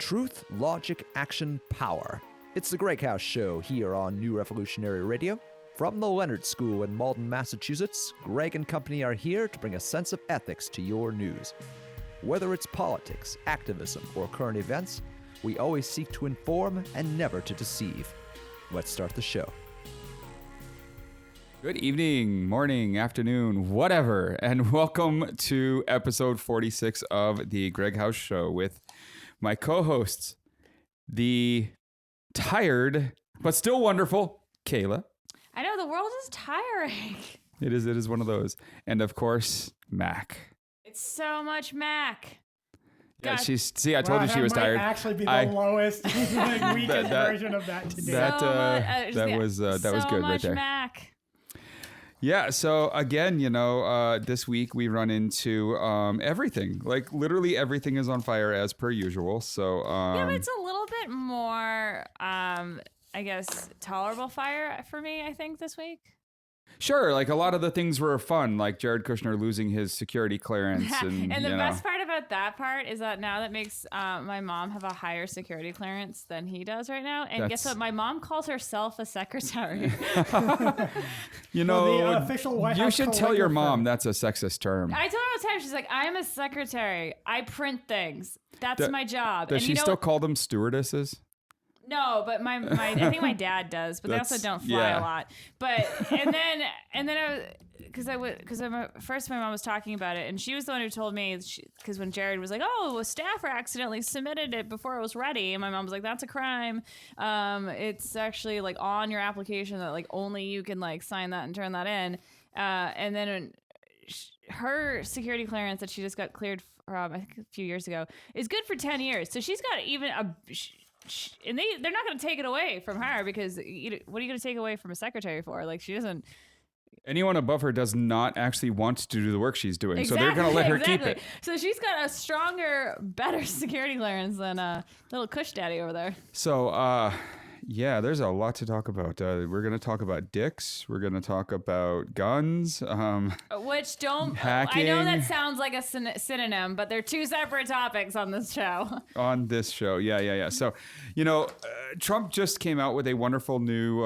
Truth, logic, action, power. It's the GreggHoush Show here on New Revolutionary Radio. From the Leonard School in Malden, Massachusetts, Gregg and company are here to bring a sense of ethics to your news. Whether it's politics, activism, or current events, we always seek to inform and never to deceive. Let's start the show. Good evening, morning, afternoon, whatever, and welcome to episode 46 of the GreggHoush Show with my co-hosts, the tired but still wonderful Kayla. I know, the world is tiring. It is one of those. And of course, Mac. It's so much Mac. Yeah, God. I told you she was tired. That might actually be the lowest, weakest version of that today. That was good right there. Mac. Yeah, so again, this week we run into everything. Like literally everything is on fire as per usual. So yeah, but it's a little bit more, I guess, tolerable fire for me, I think, this week. Sure, like a lot of the things were fun, like Jared Kushner losing his security clearance. And the best part about that part is that now that makes my mom have a higher security clearance than he does right now. And guess what? My mom calls herself a secretary. The official White House you should tell your mom that's a sexist term. I tell her all the time. She's like, I'm a secretary. I print things. That's my job. Does she still call them stewardesses? No, but my I think my dad does, but they also don't fly a lot. But and then I first my mom was talking about it, and she was the one who told me, because when Jared was like, oh, a staffer accidentally submitted it before it was ready, and my mom was like, that's a crime. It's actually like on your application that like only you can like sign that and turn that in. And then her security clearance that she just got cleared from, I think a few years ago, is good for 10 years. So she's got even and they're not going to take it away from her, because what are you going to take away from a secretary for? Like, she doesn't. Anyone above her does not actually want to do the work she's doing, so they're going to let her keep it. So she's got a stronger, better security clearance than little Kush Daddy over there. So, yeah, there's a lot to talk about. We're going to talk about dicks. We're going to talk about guns. Which don't... hacking. I know that sounds like a synonym, but they're two separate topics on this show. On this show, yeah. So, Trump just came out with a wonderful new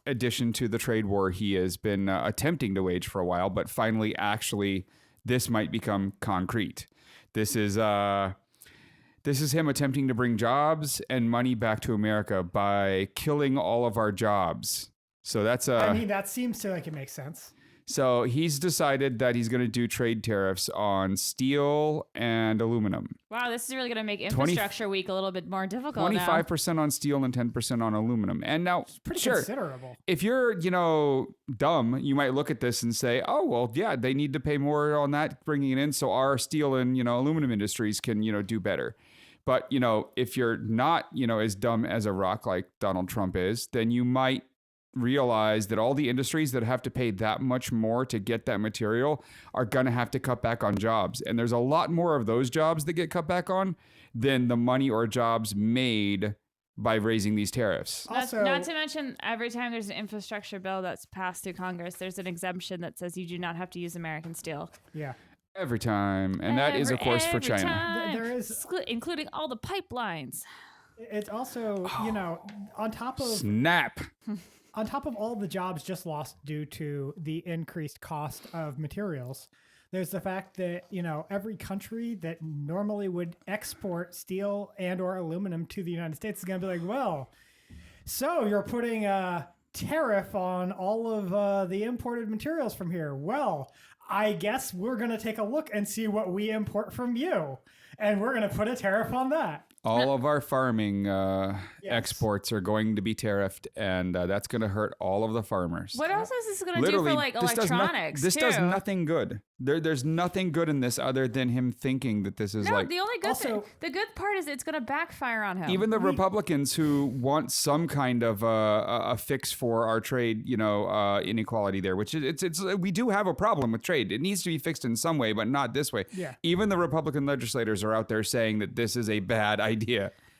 addition to the trade war he has been attempting to wage for a while, but finally, actually, this might become concrete. This is him attempting to bring jobs and money back to America by killing all of our jobs. So that's that seems to like it makes sense. So he's decided that he's going to do trade tariffs on steel and aluminum. Wow, this is really going to make infrastructure week a little bit more difficult 25% on steel and 10% on aluminum. And now, it's pretty considerable. If you're, dumb, you might look at this and say, oh, well, yeah, they need to pay more on that, bringing it in so our steel and, aluminum industries can, do better. But, if you're not, as dumb as a rock like Donald Trump is, then you might realize that all the industries that have to pay that much more to get that material are going to have to cut back on jobs. And there's a lot more of those jobs that get cut back on than the money or jobs made by raising these tariffs. Also, not to mention, every time there's an infrastructure bill that's passed through Congress, there's an exemption that says you do not have to use American steel. Yeah. Every time. And that is, of course, for China. There is, including all the pipelines. It's also, on top of... Snap. On top of all the jobs just lost due to the increased cost of materials, there's the fact that, every country that normally would export steel and or aluminum to the United States is going to be like, well, so you're putting a tariff on all of the imported materials from here. Well, I guess we're going to take a look and see what we import from you. And we're going to put a tariff on that. All of our farming exports are going to be tariffed, and that's going to hurt all of the farmers. What else is this going to do for electronics? This does nothing good. There's nothing good in this other than him thinking that this is the only good thing. The good part is it's going to backfire on him. Even the Republicans who want some kind of a fix for our trade, inequality there, which it's we do have a problem with trade. It needs to be fixed in some way, but not this way. Yeah. Even the Republican legislators are out there saying that this is a bad idea.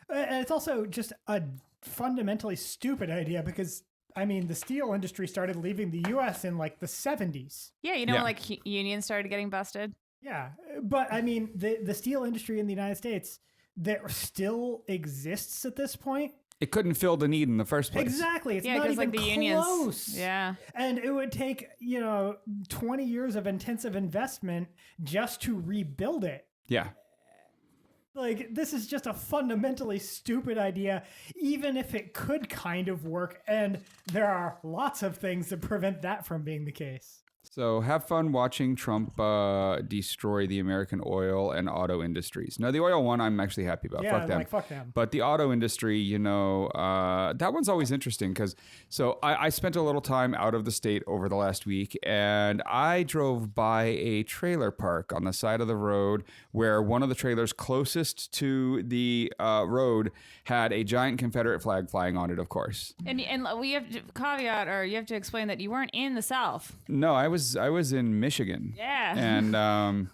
And it's also just a fundamentally stupid idea because the steel industry started leaving the U.S. in like the 70s. Yeah, when unions started getting busted. Yeah, but the steel industry in the United States that still exists at this point. It couldn't fill the need in the first place. Exactly. It's Yeah, not 'cause, even like, the close. unions. Yeah. And it would take, 20 years of intensive investment just to rebuild it. Yeah. Like, this is just a fundamentally stupid idea, even if it could kind of work. And there are lots of things that prevent that from being the case. So have fun watching Trump destroy the American oil and auto industries. Now, the oil one, I'm actually happy about. Yeah, Fuck them. like, fuck them. But the auto industry, that one's always interesting because I spent a little time out of the state over the last week, and I drove by a trailer park on the side of the road where one of the trailers closest to the road had a giant Confederate flag flying on it, of course. And we have to caveat, or you have to explain that you weren't in the South. No, I was in Michigan. Yeah. And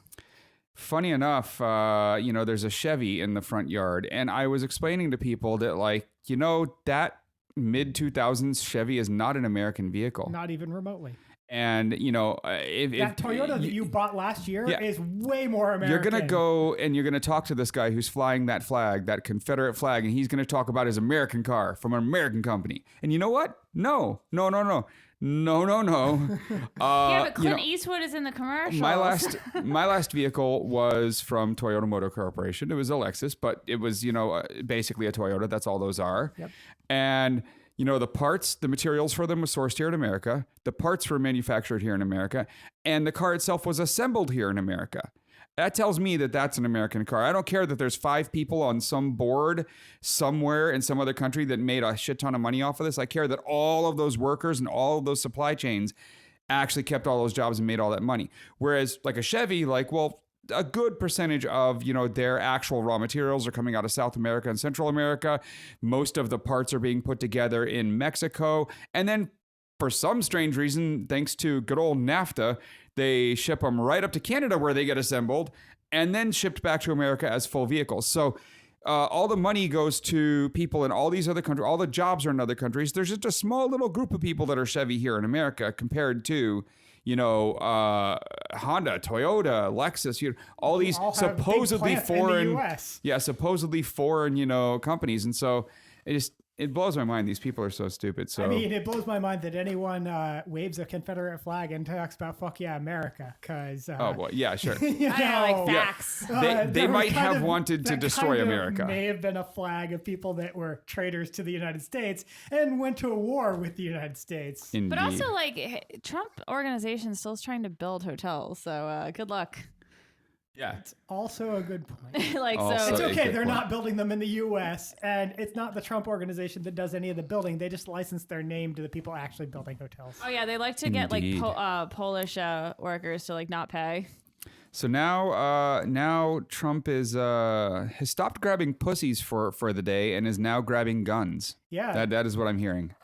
funny enough, there's a Chevy in the front yard, and I was explaining to people that that mid 2000s Chevy is not an American vehicle. Not even remotely. And That Toyota that you bought last year is way more American. You're gonna go and you're gonna talk to this guy who's flying that flag, that Confederate flag, and he's gonna talk about his American car from an American company. And you know what? No. Yeah, but Clint Eastwood is in the commercials. My last vehicle was from Toyota Motor Corporation. It was a Lexus, but it was basically a Toyota. That's all those are. Yep. And the parts, the materials for them was sourced here in America. The parts were manufactured here in America, and the car itself was assembled here in America. That tells me that that's an American car. I don't care that there's 5 people on some board somewhere in some other country that made a shit ton of money off of this. I care that all of those workers and all of those supply chains actually kept all those jobs and made all that money. Whereas like a Chevy, a good percentage of, their actual raw materials are coming out of South America and Central America. Most of the parts are being put together in Mexico. And then for some strange reason, thanks to good old NAFTA, they ship them right up to Canada where they get assembled and then shipped back to America as full vehicles. So all the money goes to people in all these other countries. All the jobs are in other countries. There's just a small little group of people that are Chevy here in America compared to Honda, Toyota, Lexus, all these supposedly foreign, supposedly foreign, companies. And so it blows my mind. These people are so stupid. So it blows my mind that anyone waves a Confederate flag and talks about "fuck yeah, America." Because oh boy, yeah, sure. Facts. They might have wanted to destroy America. May have been a flag of people that were traitors to the United States and went to a war with the United States. Indeed. But also, Trump organization still is trying to build hotels. So good luck. Yeah. It's also a good point. So it's okay. They're not building them in the U.S. and it's not the Trump organization that does any of the building. They just license their name to the people actually building hotels. Oh yeah, they like to get Polish workers to not pay. So now Trump is has stopped grabbing pussies for the day and is now grabbing guns. Yeah, that is what I'm hearing.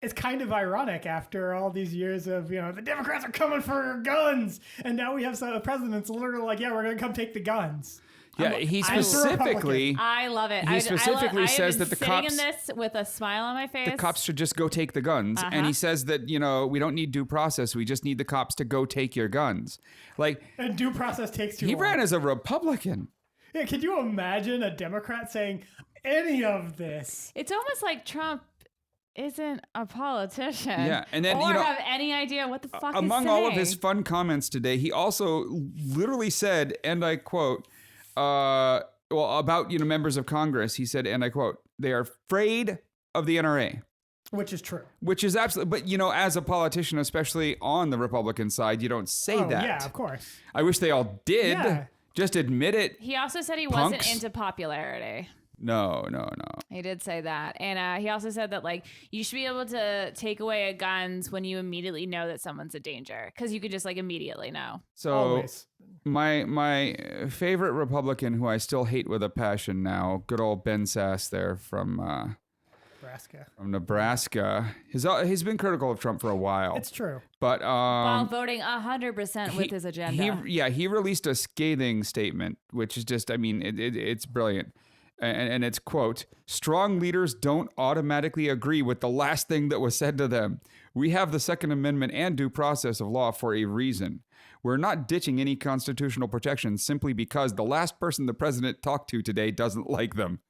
It's kind of ironic after all these years of, the Democrats are coming for guns. And now we have some presidents literally like, yeah, we're going to come take the guns. Yeah, he specifically... I love it. He specifically says that the cops... in this with a smile on my face. The cops should just go take the guns. And he says that, we don't need due process. We just need the cops to go take your guns. And due process takes too long. He ran as a Republican. Yeah, could you imagine a Democrat saying any of this? It's almost like Trump isn't a politician. Yeah, and then or have any idea what the fuck he's among saying. all of his fun comments today, he also literally said, and I quote, about members of Congress, he said, and I quote, "They are afraid of the NRA." Which is true. Which is absolutely, but as a politician, especially on the Republican side, you don't say that. Yeah, of course. I wish they all did. Yeah. Just admit it. He also said he wasn't into popularity. No. He did say that. And he also said that, you should be able to take away guns when you immediately know that someone's a danger. Because you could just, immediately know. So, always. My favorite Republican, who I still hate with a passion now, good old Ben Sass there from Nebraska. He's been critical of Trump for a while. It's true. But while voting 100% with his agenda. He released a scathing statement, which is just, it's brilliant. And it's, quote, strong leaders don't automatically agree with the last thing that was said to them. We have the Second Amendment and due process of law for a reason. We're not ditching any constitutional protections simply because the last person the president talked to today doesn't like them.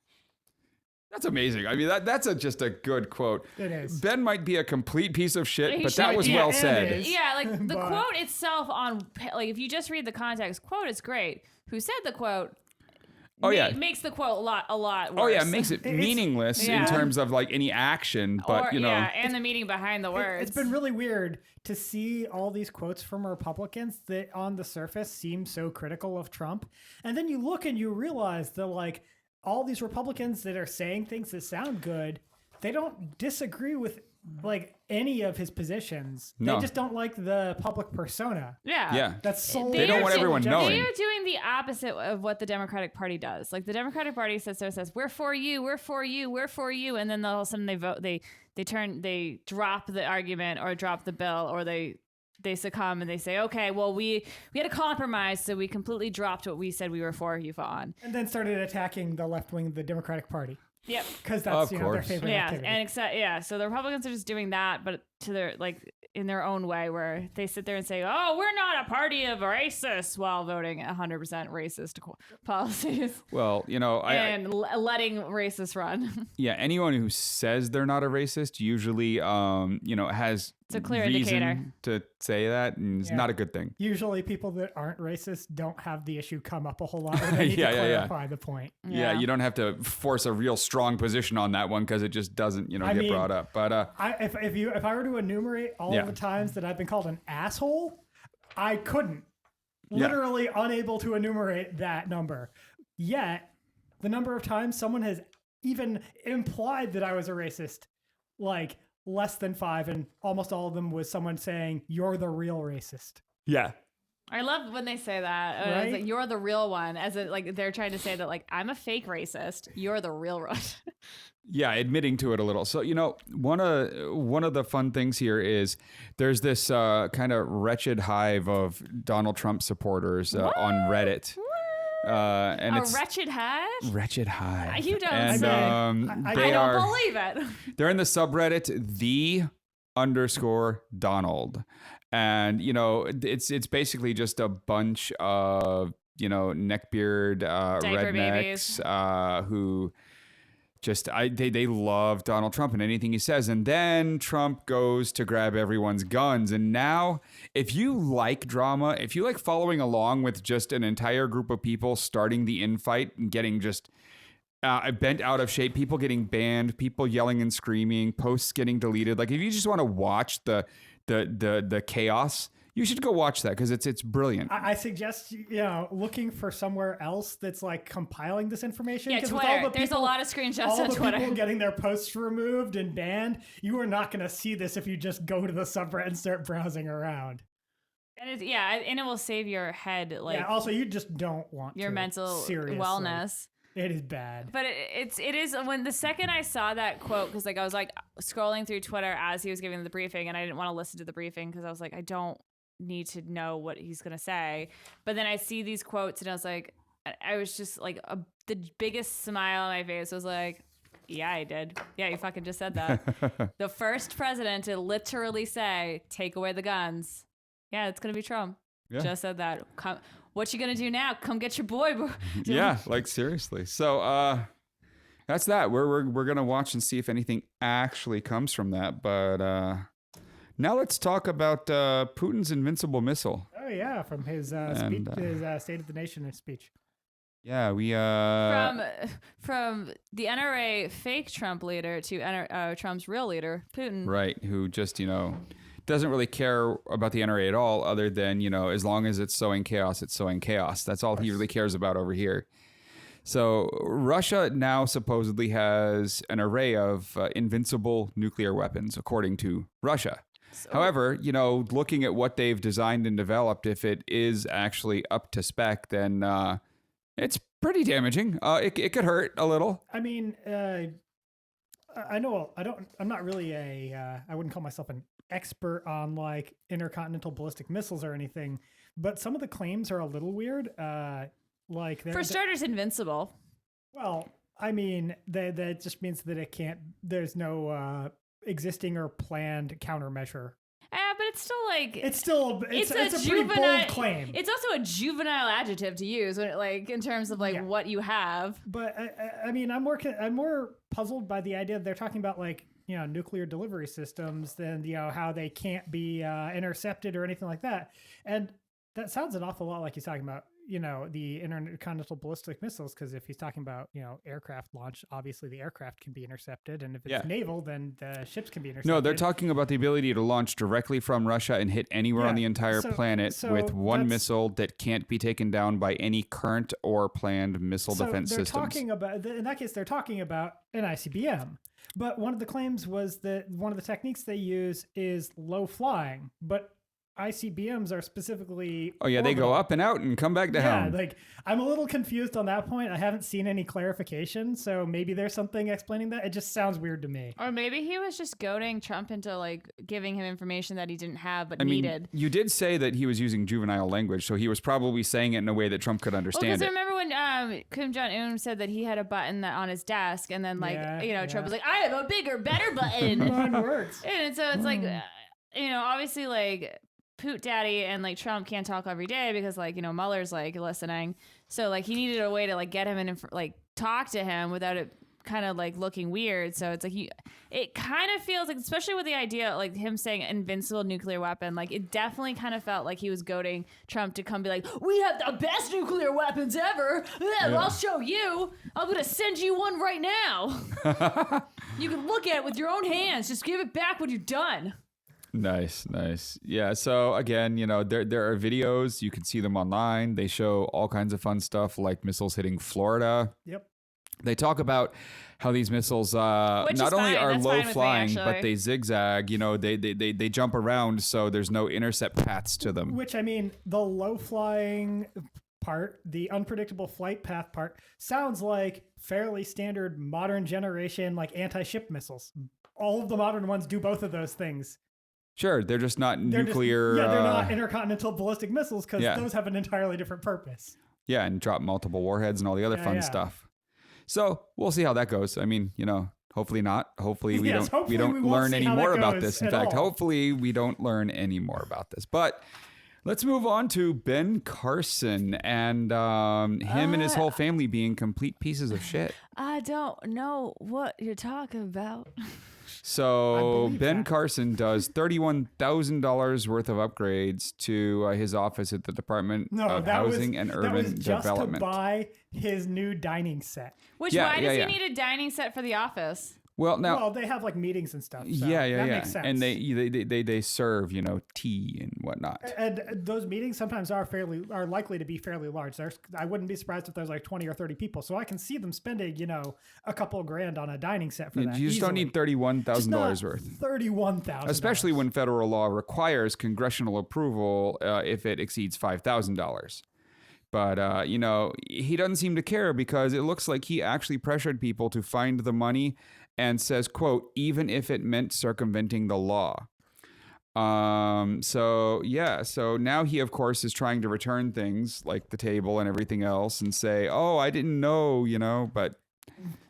That's amazing. I mean, that's just a good quote. It is. Ben might be a complete piece of shit, but that was well said. Yeah, like the quote itself like if you just read the context, quote is great. Who said the quote? Makes the quote a lot worse. Oh yeah, it makes it meaningless in terms of like any action, but and the meaning behind the words. It's been really weird to see all these quotes from Republicans that on the surface seem so critical of Trump, and then you look and you realize that like all these Republicans that are saying things that sound good, they don't disagree with like any of his positions. No. They just don't like the public persona. Yeah. That's so. They don't want everyone knowing. They are doing the opposite of what the Democratic Party does. Like the Democratic Party says, we're for you, we're for you, we're for you, and then all of a sudden they vote. They drop the argument or drop the bill, or they succumb and they say, okay, well we had a compromise, so we completely dropped what we said we were for you on, and then started attacking the left wing of the Democratic Party. Yep. Because that's their favorite activity. So the Republicans are just doing that, but to their in their own way, where they sit there and say, "Oh, we're not a party of racists," while voting 100% racist policies. Well, letting racists run. Yeah, anyone who says they're not a racist usually, has it's a clear reason indicator to say that, and it's not a good thing. Usually, people that aren't racist don't have the issue come up a whole lot. They need to clarify the point. Yeah, you don't have to force a real strong position on that one because it just doesn't, get brought up. But if I were to enumerate all the times that I've been called an asshole, I couldn't. Literally unable to enumerate that number. Yet, the number of times someone has even implied that I was a racist, like less than 5, and almost all of them was someone saying, "You're the real racist." Yeah. I love when they say that. Right? It's like, you're the real one, as it like they're trying to say that like I'm a fake racist. You're the real one. Yeah, admitting to it a little. So, one of the fun things here is there's this kind of wretched hive of Donald Trump supporters on Reddit. And it's wretched hive? Wretched hive. You don't and, say. I don't believe it. They're in the subreddit _Donald. And, it's basically just a bunch of, neckbeard rednecks who just they love Donald Trump and anything he says. And then Trump goes to grab everyone's guns. And now if you like drama, if you like following along with just an entire group of people starting the infight and getting just bent out of shape, people getting banned, people yelling and screaming, posts getting deleted. Like if you just want to watch the chaos, you should go watch that because it's brilliant. I suggest looking for somewhere else that's like compiling this information. Yeah, Twitter. There's a lot of screenshots on Twitter. All the people getting their posts removed and banned. You are not going to see this if you just go to the subreddit and start browsing around. And it will save your head. Like also, you just don't want your mental seriously. Wellness. It is bad. But it is when the second I saw that quote, because I was like scrolling through Twitter as he was giving the briefing, and I didn't want to listen to the briefing because I was like, I don't need to know what he's gonna say. But then I see these quotes and I was just like the biggest smile on my face was like, yeah, I did. Yeah, you fucking just said that. The first president to literally say, take away the guns. Yeah, it's gonna be Trump. Yeah. Just said that. What you gonna do now? Come get your boy. Yeah, like seriously. So that's that. We're gonna watch and see if anything actually comes from that. But now let's talk about Putin's Invincible missile. Oh yeah, from his State of the Nation speech. Yeah, we from the NRA fake Trump leader to Trump's real leader, Putin. Right, who just doesn't really care about the NRA at all, other than as long as it's sowing chaos, it's sowing chaos. That's all he really cares about over here. So Russia now supposedly has an array of invincible nuclear weapons, according to Russia. So, however, looking at what they've designed and developed, if it is actually up to spec, then it's pretty damaging. It could hurt a little. I mean, I know I'm not really I wouldn't call myself an expert on like intercontinental ballistic missiles or anything, but some of the claims are a little weird. For starters, invincible. Well, I mean, that just means that it can't. There's no existing or planned countermeasure. But it's still like it's a pretty bold claim. It's also a juvenile adjective to use when in terms of what you have. But I mean, I'm more puzzled by the idea that they're talking about nuclear delivery systems than how they can't be intercepted or anything like that. And that sounds an awful lot like he's talking about the intercontinental ballistic missiles, because if he's talking about aircraft launch, obviously the aircraft can be intercepted, and if it's naval, then the ships can be intercepted. No, they're talking about the ability to launch directly from Russia and hit anywhere on the entire planet with one missile that can't be taken down by any current or planned missile defense systems. Talking about, in that case, they're talking about an ICBM. But one of the claims was that one of the techniques they use is low flying, but ICBMs are specifically they go up and out and come back down. Yeah, I'm a little confused on that point. I haven't seen any clarification, so maybe there's something explaining that. It just sounds weird to me. Or maybe he was just goading Trump into giving him information that he didn't have but needed. You did say that he was using juvenile language, so he was probably saying it in a way that Trump could understand it. Because remember when Kim Jong-un said that he had a button on his desk, and then Trump was like, I have a bigger, better button. Mine works. And so it's obviously Poot Daddy and Trump can't talk every day because Mueller's listening, so he needed a way to get him in and talk to him without it kind of looking weird. So it's it kind of feels especially with the idea him saying invincible nuclear weapon, it definitely kind of felt like he was goading Trump to come be we have the best nuclear weapons ever. Yeah. I'll show you. I'm gonna send you one right now. You can look at it with your own hands. Just give it back when you're done. Nice. Yeah, so again, there are videos. You can see them online. They show all kinds of fun stuff like missiles hitting Florida. Yep. They talk about how these missiles not only are low flying, but they zigzag. They jump around, so there's no intercept paths to them. Which, I mean, the low flying part, the unpredictable flight path part, sounds like fairly standard modern generation anti-ship missiles. All of the modern ones do both of those things. Sure, they're just not nuclear. They're not intercontinental ballistic missiles because those have an entirely different purpose. Yeah, and drop multiple warheads and all the other fun stuff. So we'll see how that goes. I mean, hopefully not. Hopefully we don't learn any more about this. In fact, hopefully we don't learn any more about this. But let's move on to Ben Carson and him and his whole family being complete pieces of shit. I don't know what you're talking about. So Ben Carson does $31,000 worth of upgrades to his office at the Department of Housing and Urban Development. Just to buy his new dining set. Why does he need a dining set for the office? Well, they have meetings and stuff. So that makes sense. And they serve tea and whatnot. And those meetings sometimes are likely to be fairly large. I wouldn't be surprised if there's 20 or 30 people. So I can see them spending a couple of grand on a dining set for that. You just don't need $31,000 worth. $31,000, especially when federal law requires congressional approval if it exceeds $5,000. But, he doesn't seem to care because it looks like he actually pressured people to find the money and says, quote, even if it meant circumventing the law. So now he, of course, is trying to return things like the table and everything else and say, oh, I didn't know, but...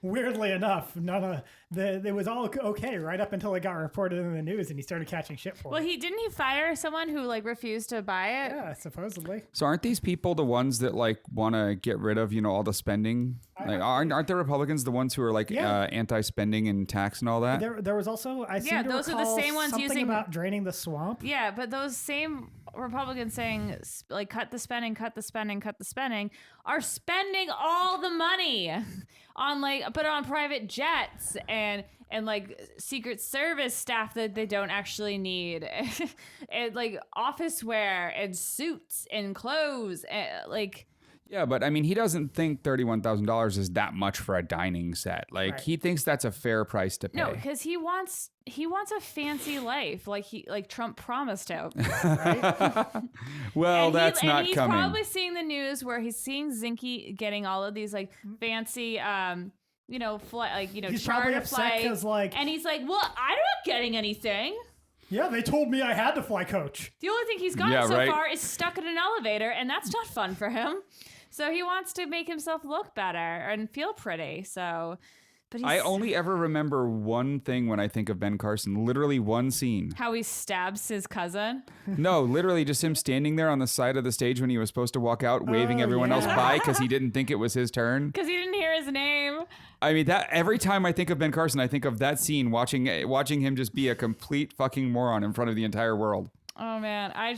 Weirdly enough, it was all okay right up until it got reported in the news and he started catching shit for it. Well, didn't he fire someone who refused to buy it? Yeah, supposedly. So aren't these people the ones that want to get rid of all the spending? Aren't the Republicans the ones who are anti-spending and tax and all that? There was also those are the same ones using about draining the swamp. Yeah, but those same Republicans saying cut the spending are spending all the money on on private jets and Secret Service staff that they don't actually need and office wear and suits and clothes and Yeah, but I mean, he doesn't think $31,000 is that much for a dining set. Right. He thinks that's a fair price to pay. No, because he wants a fancy life, like Trump promised him. Right? Well, that's not coming. He's probably seeing the news where he's seeing Zinke getting all of these fancy, he's charter flights, and he's like, well, I'm not getting anything. Yeah, they told me I had to fly coach. The only thing he's gotten so far is stuck in an elevator, and that's not fun for him. So he wants to make himself look better and feel pretty. So, but I only ever remember one thing when I think of Ben Carson. Literally one scene. how he stabs his cousin. No, literally just him standing there on the side of the stage when he was supposed to walk out, waving everyone else by because he didn't think it was his turn. Because he didn't hear his name. I mean, that every time I think of Ben Carson, I think of that scene, watching him just be a complete fucking moron in front of the entire world. Oh man, I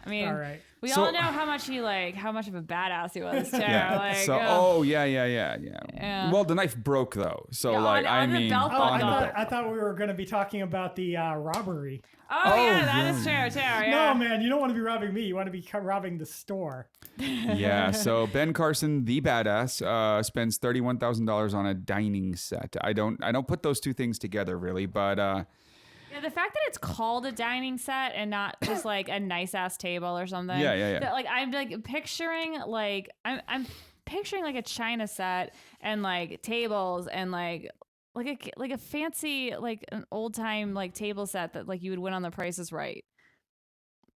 mean, All right. we all know how much of a badass he was too. Yeah. Like, So, yeah. Well, the knife broke though, so Yeah, on the belt Oh, buckle. I thought we were going to be talking about the robbery. Oh yeah, that is true too. Yeah. No, man, you don't want to be robbing me. You want to be robbing the store. Yeah. So Ben Carson, the badass, spends $31,000 on a dining set. I don't put those two things together really, but. Yeah, the fact that it's called a dining set and not just like a nice ass table or something. Yeah. That, like I'm like picturing like I'm picturing like a china set and like tables and like a fancy like an old time like table set that like you would win on The Price is Right.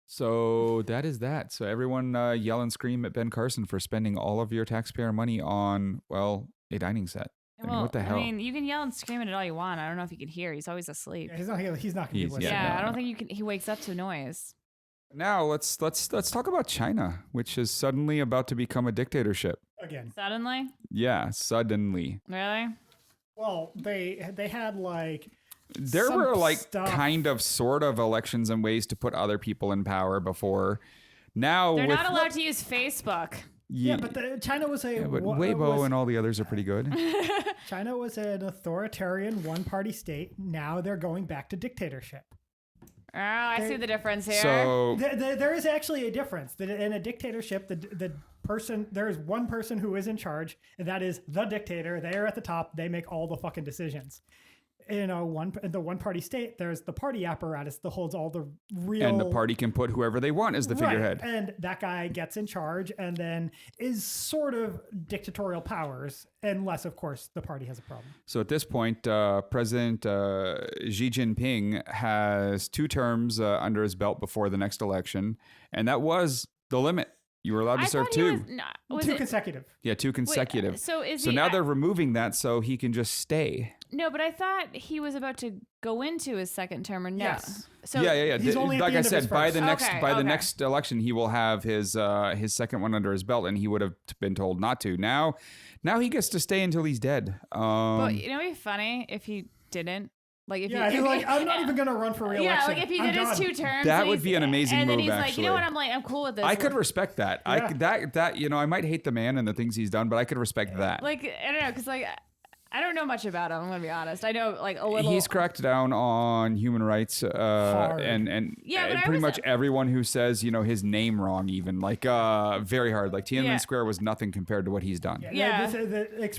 So that is that. So everyone yell and scream at Ben Carson for spending all of your taxpayer money on, well, a dining set. I mean, what the hell? I mean, you can yell and scream at it all you want. I don't know if you can hear. He's always asleep. Yeah, he's not going to be listening. I don't think you can. He wakes up to noise. Now let's talk about China, which is suddenly about to become a dictatorship. Again. Suddenly? Yeah, suddenly. Really? Well, they had like there some were like stuff. kind of sort of elections and ways to put other people in power before. Now they're not allowed to use Facebook. Yeah, but China was but Weibo and all the others are pretty good. China was an authoritarian one-party state. Now they're going back to dictatorship. Oh, I see the difference here. So There is actually a difference. That in a dictatorship, there is one person who is in charge, and that is the dictator. They are at the top. They make all the fucking decisions. In the one-party state, there's the party apparatus that holds all the real... And the party can put whoever they want as the figurehead. And that guy gets in charge and then is sort of dictatorial powers, unless, of course, the party has a problem. So at this point, President Xi Jinping has 2 terms under his belt before the next election, and that was the limit. You were allowed to serve 2. Two consecutive. Yeah, 2 consecutive. Wait, so now they're removing that so he can just stay. No, but I thought he was about to go into his second term, or no? Yes. So Yeah. He's only at like the I end of his said, by first. the next election, he will have his second one under his belt, and he would have been told not to. Now he gets to stay until he's dead. But you know, it'd be funny if he didn't. Like if Yeah, he's like, I'm not even going to run for re-election. Yeah, like if he did his 2 terms, That would be an amazing and then move, he's like, you actually. know what? I'm cool with this. I could respect that. Yeah. I might hate the man and the things he's done, but I could respect that. Like I don't know, because like I don't know much about him. I'm gonna be honest. I know like a little. He's cracked down on human rights, and Yeah, but pretty much everyone who says his name wrong, even like very hard. Like Tiananmen Square was nothing compared to what he's done. Yeah.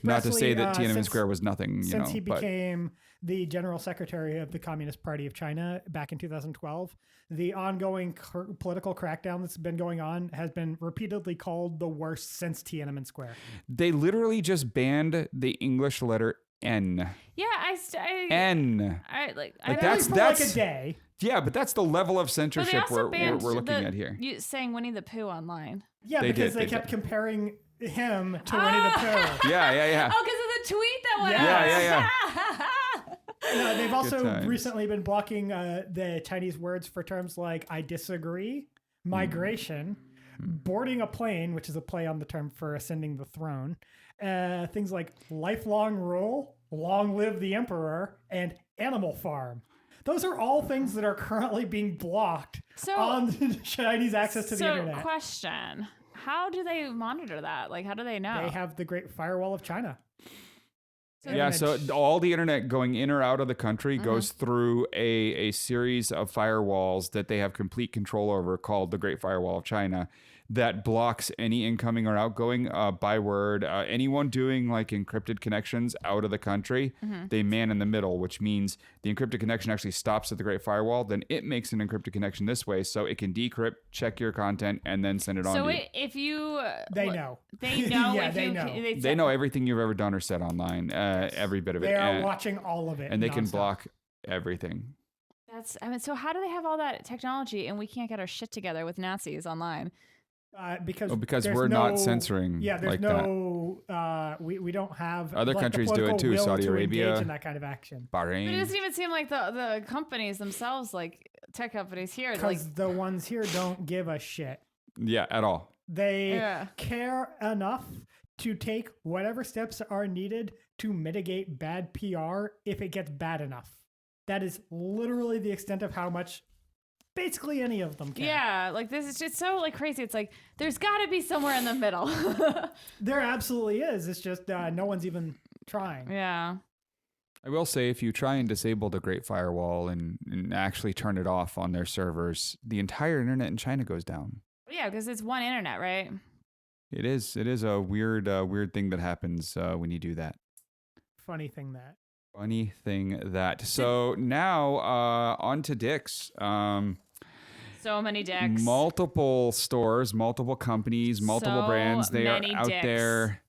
Not to say that Tiananmen Square was nothing, since he became the general secretary of the Communist Party of China back in 2012, the ongoing political crackdown that's been going on has been repeatedly called the worst since Tiananmen Square. They literally just banned the English letter N. Yeah, N. That's like a day. Yeah, but that's the level of But they censorship also we're banned looking at here. You saying Winnie the Pooh online. Yeah, They because did, they they kept did. comparing him to Winnie the Pooh. Yeah. Oh, because of the tweet that went Yeah. out. They've also times. recently been blocking the Chinese words for terms like I disagree, migration, boarding a plane, which is a play on the term for ascending the throne, things like lifelong rule, long live the emperor, and animal farm. Those are all things that are currently being blocked on the Chinese access to the internet. So, question. How do they monitor that? Like, how do they know? They have the Great Firewall of China. So all the internet going in or out of the country goes through a series of firewalls that they have complete control over called the Great Firewall of China that blocks any incoming or outgoing by word. Anyone doing like encrypted connections out of the country, they man in the middle, which means the encrypted connection actually stops at the Great Firewall. Then it makes an encrypted connection this way so it can decrypt, check your content, and then send it on to you. So if you... They know. They know. Yeah, if they you, know. They know everything you've ever done or said online, every bit of it. They are watching all of it. And they can nonstop. block everything. So how do they have all that technology and we can't get our shit together with Nazis online? Because we're not censoring. Yeah, there's like no. We don't have. Other like, countries the do it too. political will Saudi to Arabia, engage in that kind of action. But it Bahrain. doesn't even seem like the companies themselves, like tech companies here, like Because the ones here don't give a shit. Yeah, at all. They care enough to take whatever steps are needed to mitigate bad PR if it gets bad enough. That is literally the extent of how much basically any of them care. Yeah, like this is just so like crazy. It's like there's got to be somewhere in the middle. There absolutely is. It's just no one's even trying. Yeah. I will say, if you try and disable the Great Firewall and actually turn it off on their servers, the entire internet in China goes down. Yeah, because it's one internet, right? It is a weird thing that happens when you do that. Funny thing that. Funny thing that. So now on to Dick's. So many dicks. Multiple stores, multiple companies, multiple So brands. They are many out dicks. there.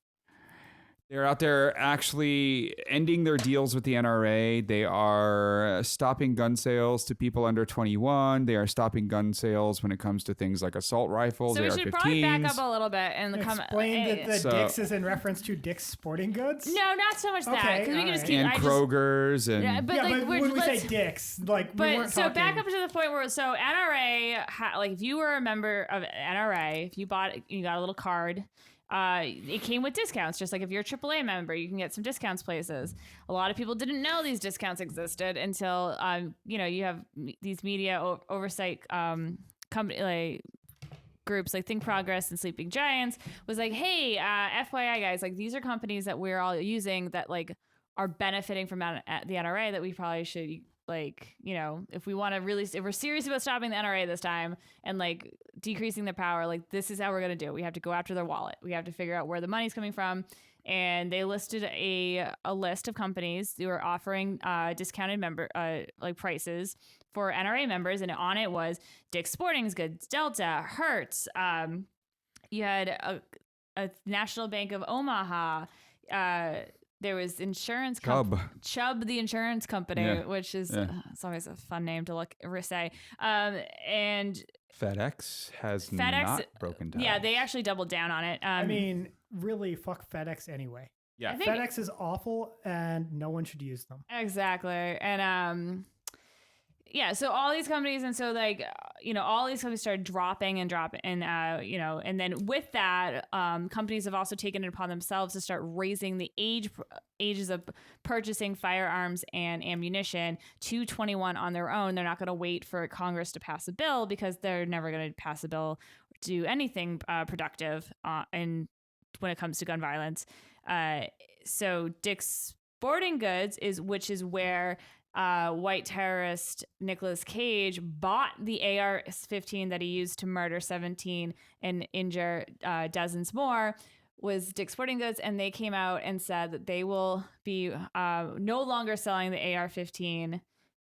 They're out there actually ending their deals with the NRA. They are stopping gun sales to people under 21. They are stopping gun sales when it comes to things like assault rifles, So we should probably back AR-15s. up a little bit and Explain that the So- Dick's is in reference to Dick's Sporting Goods? No, not so much that, Okay, because we can just keep. And Kroger's and Yeah, but yeah, like but we're when we let's- say Dick's, like we But weren't so talking... back up to the point where NRA, like if you were a member of NRA, if you got a little card. It came with discounts, just like if you're a AAA member, you can get some discounts places. A lot of people didn't know these discounts existed until, you have these media oversight company like groups like Think Progress and Sleeping Giants was like, hey, FYI guys, like these are companies that we're all using that like are benefiting from the NRA that we probably should if we want to really, if we're serious about stopping the NRA this time and like decreasing their power, like this is how we're going to do it. We have to go after their wallet. We have to figure out where the money's coming from. And they listed a list of companies who are offering discounted member prices for NRA members. And on it was Dick's Sporting Goods, Delta, Hertz. You had a National Bank of Omaha, there was insurance Chubb, the insurance company, which is it's always a fun name to say. And FedEx has not broken down. Yeah, they actually doubled down on it. I mean, really, fuck FedEx anyway. Yeah, FedEx is awful, and no one should use them. Exactly, and so all these companies, and so all these companies started dropping, and and then with that, companies have also taken it upon themselves to start raising the ages of purchasing firearms and ammunition to 21 on their own. They're not going to wait for Congress to pass a bill because they're never going to pass a bill or do anything productive when it comes to gun violence. So Dick's Sporting Goods which is where white terrorist Nicolas Cage bought the AR-15 that he used to murder 17 and injure dozens more, was Dick's Sporting Goods, and they came out and said that they will be no longer selling the AR-15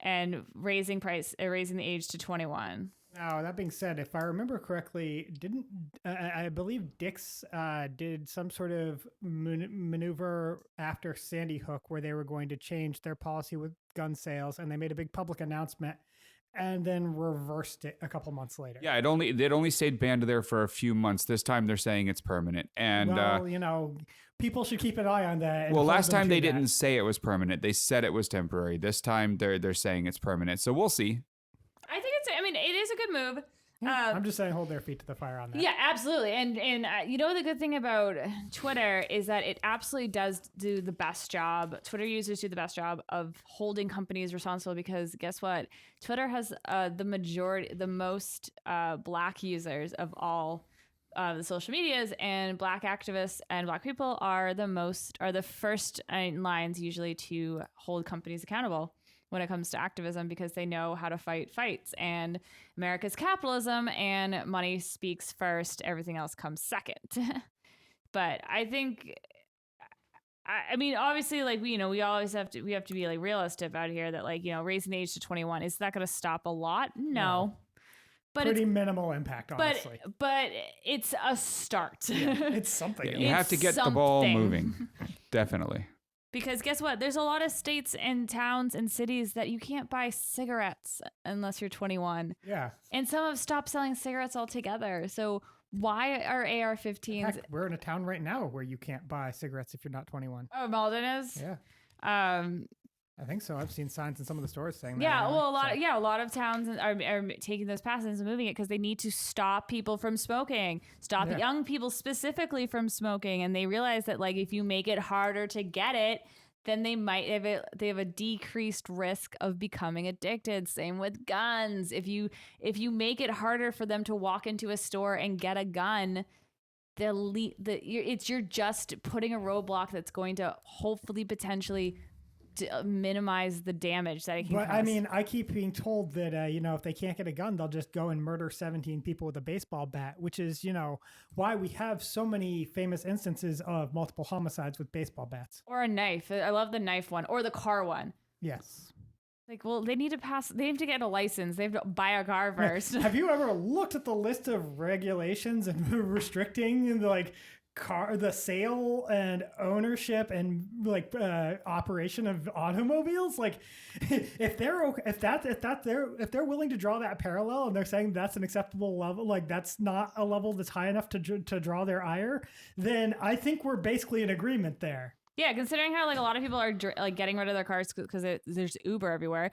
and raising the age to 21. Now, that being said, if I remember correctly, I believe Dick's did some sort of maneuver after Sandy Hook where they were going to change their policy with gun sales, and they made a big public announcement and then reversed it a couple months later. Yeah, it only stayed banned there for a few months. This time they're saying it's permanent. And people should keep an eye on that. Well, last time they didn't say it was permanent. They said it was temporary. This time they're saying it's permanent. So we'll see. It is a good move. I'm just saying, hold their feet to the fire on that. Yeah, absolutely. And the good thing about Twitter is that it absolutely does do the best job. Twitter users do the best job of holding companies responsible, because guess what? Twitter has the most black users of all the social medias, and black activists and black people are the first in lines usually to hold companies accountable when it comes to activism, because they know how to fight fights, and America's capitalism and money speaks first. Everything else comes second. But I think, obviously, we always have to be realistic about here that raising the age to 21, is that going to stop a lot? No. But pretty minimal impact, honestly. But it's a start. Yeah, it's something. Yeah, you have to get the ball moving. Definitely. Because guess what? There's a lot of states and towns and cities that you can't buy cigarettes unless you're 21. Yeah. And some have stopped selling cigarettes altogether. So Why are AR-15s? Heck, we're in a town right now where you can't buy cigarettes if you're not 21. Oh, Malden is. Yeah. I think so. I've seen signs in some of the stores saying that. Yeah, anyway, well, a lot of towns are taking those passes and moving it because they need to stop people from smoking, stop young people specifically from smoking, and they realize that like if you make it harder to get it, then they have a decreased risk of becoming addicted. Same with guns. If you make it harder for them to walk into a store and get a gun, you're just putting a roadblock that's going to hopefully potentially minimize the damage that it can cause. I mean, I keep being told that, if they can't get a gun, they'll just go and murder 17 people with a baseball bat, which is, why we have so many famous instances of multiple homicides with baseball bats. Or a knife. I love the knife one. Or the car one. Yes. Like, well, they have to get a license. They have to buy a car first. Have you ever looked at the list of regulations and restricting the sale and ownership and operation of automobiles? Like, if they're willing to draw that parallel and they're saying that's an acceptable level, like that's not a level that's high enough to draw their ire, then I think we're basically in agreement there. Yeah, considering how like a lot of people are like getting rid of their cars because there's Uber everywhere.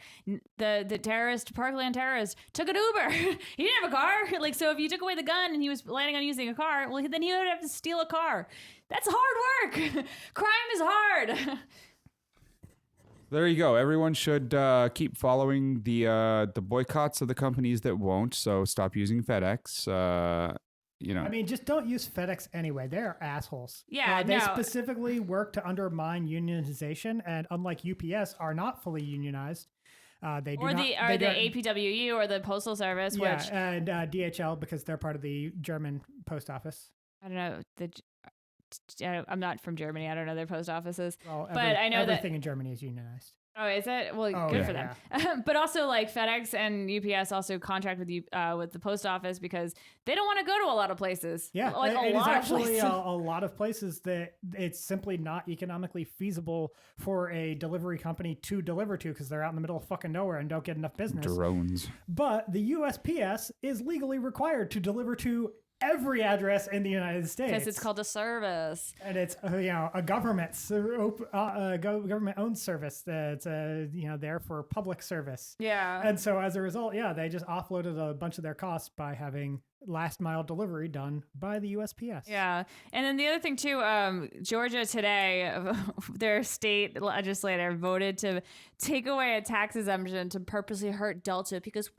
The Parkland terrorist took an Uber. He didn't have a car. Like, so if you took away the gun and he was planning on using a car, well, then he would have to steal a car. That's hard work. Crime is hard. There you go. Everyone should keep following the boycotts of the companies that won't. So stop using FedEx. I mean, just don't use FedEx anyway. They're assholes. Yeah, they specifically work to undermine unionization, and unlike UPS, are not fully unionized. The APWU or the Postal Service, and DHL because they're part of the German post office. I don't know. I'm not from Germany. I don't know their post offices, but I know everything in Germany is unionized. Oh, is it? Well, good for them. Yeah. But also, like FedEx and UPS also contract with the post office because they don't want to go to a lot of places. Yeah, like it is actually a lot of places that it's simply not economically feasible for a delivery company to deliver to because they're out in the middle of fucking nowhere and don't get enough business. Drones. But the USPS is legally required to deliver to every address in the United States because it's called a service, and it's a government owned service that's there for public service. Yeah, and so as a result, they just offloaded a bunch of their costs by having last mile delivery done by the USPS. Yeah, and then the other thing too, Georgia today, their state legislator voted to take away a tax exemption to purposely hurt Delta because